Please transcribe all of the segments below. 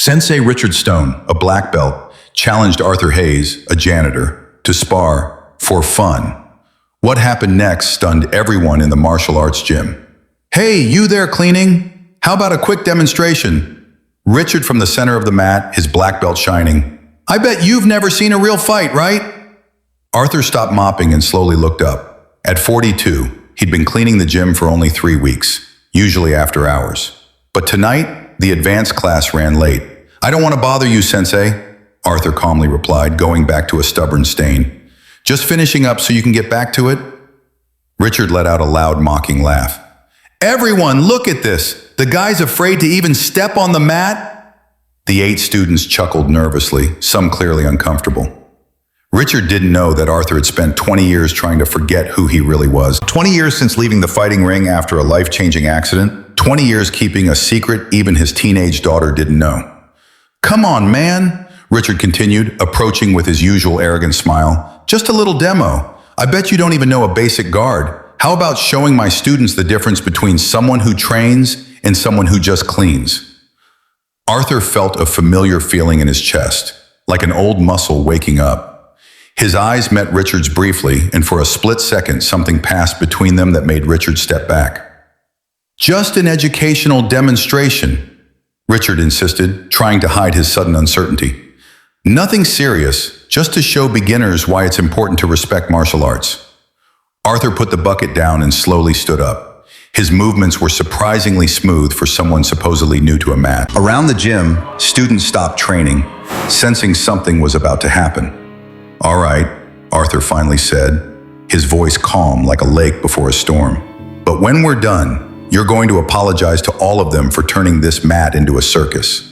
Sensei Richard Stone, a black belt, challenged Arthur Hayes, a janitor, to spar for fun. What happened next stunned everyone in the martial arts gym. "Hey, you there cleaning? How about a quick demonstration?" Richard from the center of the mat, his black belt shining. "I bet you've never seen a real fight, right?" Arthur stopped mopping and slowly looked up. At 42, he'd been cleaning the gym for only 3 weeks, usually after hours. But tonight, the advanced class ran late. "I don't want to bother you, Sensei," Arthur calmly replied, going back to a stubborn stain. "Just finishing up so you can get back to it?" Richard let out a loud, mocking laugh. "Everyone, look at this! The guy's afraid to even step on the mat?" The 8 students chuckled nervously, some clearly uncomfortable. Richard didn't know that Arthur had spent 20 years trying to forget who he really was. 20 years since leaving the fighting ring after a life-changing accident. 20 years keeping a secret even his teenage daughter didn't know. "Come on, man," Richard continued, approaching with his usual arrogant smile. "Just a little demo. I bet you don't even know a basic guard. How about showing my students the difference between someone who trains and someone who just cleans?" Arthur felt a familiar feeling in his chest, like an old muscle waking up. His eyes met Richard's briefly, and for a split second something passed between them that made Richard step back. "Just an educational demonstration," Richard insisted, trying to hide his sudden uncertainty. "Nothing serious, just to show beginners why it's important to respect martial arts." Arthur put the bucket down and slowly stood up. His movements were surprisingly smooth for someone supposedly new to a mat. Around the gym, students stopped training, sensing something was about to happen. "All right," Arthur finally said, his voice calm like a lake before a storm. "But when we're done, you're going to apologize to all of them for turning this mat into a circus."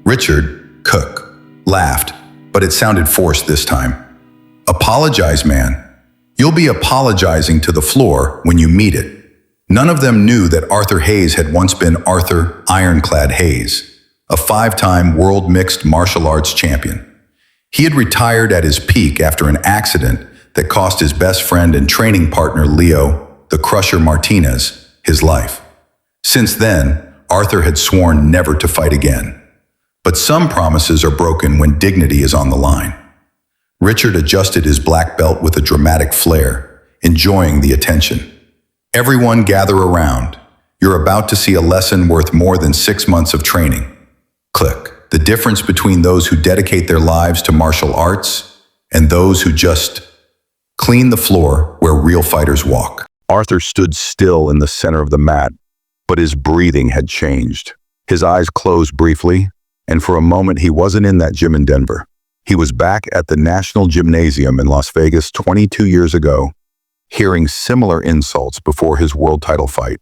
Richard, Cook, laughed, but it sounded forced this time. "Apologize, man. You'll be apologizing to the floor when you meet it." None of them knew that Arthur Hayes had once been Arthur Ironclad Hayes, a 5-time world mixed martial arts champion. He had retired at his peak after an accident that cost his best friend and training partner Leo, the Crusher Martinez, his life. Since then, Arthur had sworn never to fight again. But some promises are broken when dignity is on the line. Richard adjusted his black belt with a dramatic flair, enjoying the attention. "Everyone gather around. You're about to see a lesson worth more than 6 months of training." Click. The difference between those who dedicate their lives to martial arts and those who just clean the floor where real fighters walk. Arthur stood still in the center of the mat, but his breathing had changed. His eyes closed briefly, and for a moment he wasn't in that gym in Denver. He was back at the National Gymnasium in Las Vegas 22 years ago, hearing similar insults before his world title fight.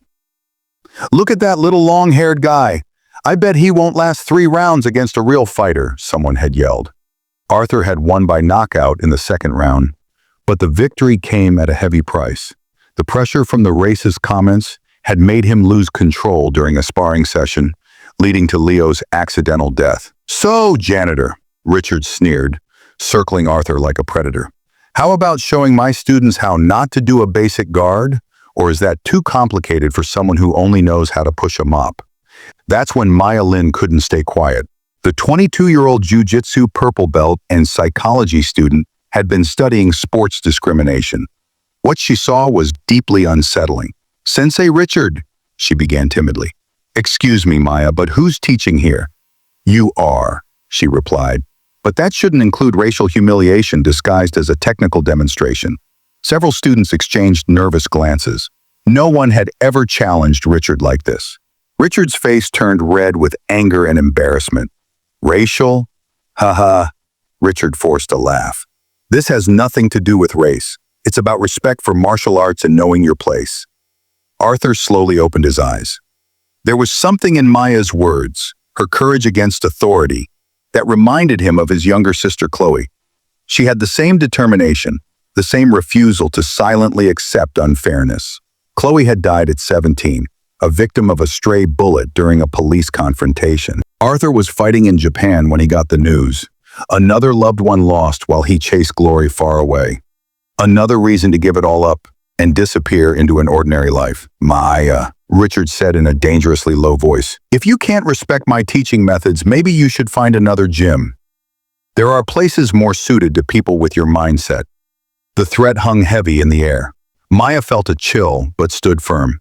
"Look at that little long-haired guy. I bet he won't last 3 rounds against a real fighter," someone had yelled. Arthur had won by knockout in the 2nd round, but the victory came at a heavy price. The pressure from the racist comments had made him lose control during a sparring session, leading to Leo's accidental death. "So, Janitor," Richard sneered, circling Arthur like a predator. "How about showing my students how not to do a basic guard? Or is that too complicated for someone who only knows how to push a mop?" That's when Maya Lin couldn't stay quiet. The 22-year-old jiu-jitsu purple belt and psychology student had been studying sports discrimination. What she saw was deeply unsettling. "Sensei Richard," she began timidly. "Excuse me, Maya, but who's teaching here?" "You are," she replied. "But that shouldn't include racial humiliation disguised as a technical demonstration." Several students exchanged nervous glances. No one had ever challenged Richard like this. Richard's face turned red with anger and embarrassment. "Racial? Haha," Richard forced a laugh. "This has nothing to do with race. It's about respect for martial arts and knowing your place." Arthur slowly opened his eyes. There was something in Maya's words, her courage against authority, that reminded him of his younger sister Chloe. She had the same determination, the same refusal to silently accept unfairness. Chloe had died at 17, a victim of a stray bullet during a police confrontation. Arthur was fighting in Japan when he got the news. Another loved one lost while he chased glory far away. Another reason to give it all up and disappear into an ordinary life. Maya, Richard said in a dangerously low voice. If you can't respect my teaching methods, maybe you should find another gym. There are places more suited to people with your mindset. The threat hung heavy in the air. Maya felt a chill, but stood firm.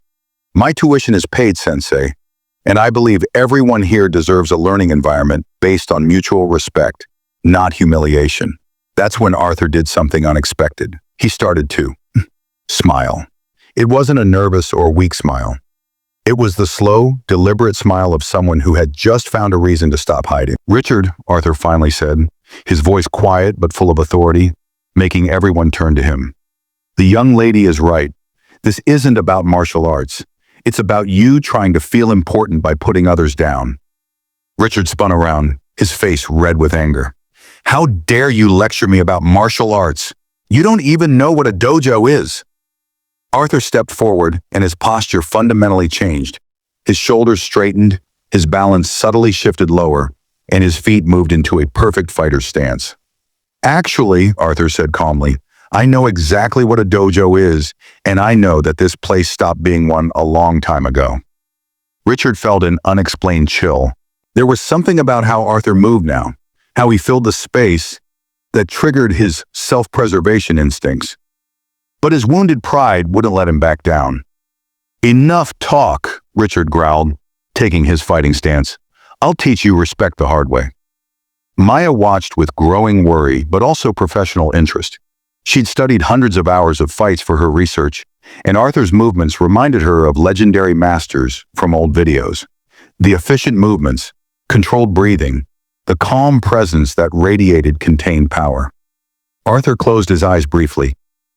My tuition is paid, Sensei, and I believe everyone here deserves a learning environment based on mutual respect, not humiliation. That's when Arthur did something unexpected. He started to smile. It wasn't a nervous or weak smile. It was the slow, deliberate smile of someone who had just found a reason to stop hiding. Richard, Arthur finally said, his voice quiet but full of authority, making everyone turn to him. The young lady is right. This isn't about martial arts. It's about you trying to feel important by putting others down. Richard spun around, his face red with anger. How dare you lecture me about martial arts? You don't even know what a dojo is. Arthur stepped forward, and his posture fundamentally changed. His shoulders straightened, his balance subtly shifted lower, and his feet moved into a perfect fighter's stance. Actually, Arthur said calmly, I know exactly what a dojo is, and I know that this place stopped being one a long time ago. Richard felt an unexplained chill. There was something about how Arthur moved now, how he filled the space that triggered his self-preservation instincts. But his wounded pride wouldn't let him back down. Enough talk, Richard growled, taking his fighting stance. I'll teach you respect the hard way. Maya watched with growing worry, but also professional interest. She'd studied hundreds of hours of fights for her research, and Arthur's movements reminded her of legendary masters from old videos. The efficient movements, controlled breathing, the calm presence that radiated contained power. Arthur closed his eyes briefly,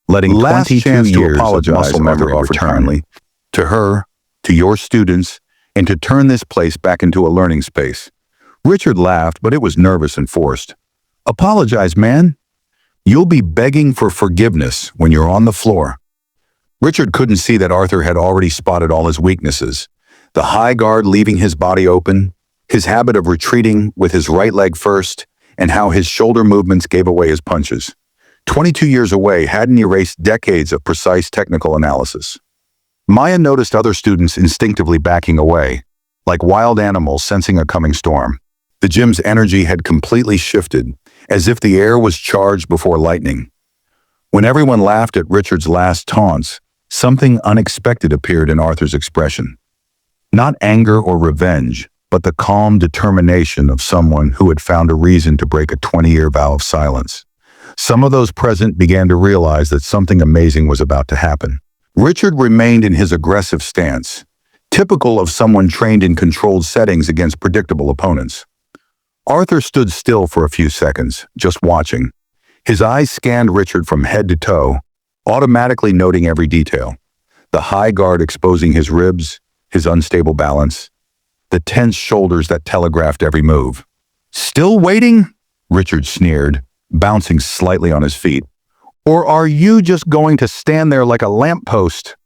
letting 22 years of muscle memory return to her, to your students, and to turn this place back into a learning space. Richard laughed, but it was nervous and forced. Apologize, man. You'll be begging for forgiveness when you're on the floor. Richard couldn't see that Arthur had already spotted all his weaknesses. The high guard leaving his body open, his habit of retreating with his right leg first, and how his shoulder movements gave away his punches. 22 years away hadn't erased decades of precise technical analysis. Maya noticed other students instinctively backing away, like wild animals sensing a coming storm. The gym's energy had completely shifted, as if the air was charged before lightning. When everyone laughed at Richard's last taunts, something unexpected appeared in Arthur's expression. Not anger or revenge, but the calm determination of someone who had found a reason to break a 20-year vow of silence. Some of those present began to realize that something amazing was about to happen. Richard remained in his aggressive stance, typical of someone trained in controlled settings against predictable opponents. Arthur stood still for a few seconds, just watching. His eyes scanned Richard from head to toe, automatically noting every detail. The high guard exposing his ribs, his unstable balance, the tense shoulders that telegraphed every move. Still waiting? Richard sneered, bouncing slightly on his feet. Or are you just going to stand there like a lamppost?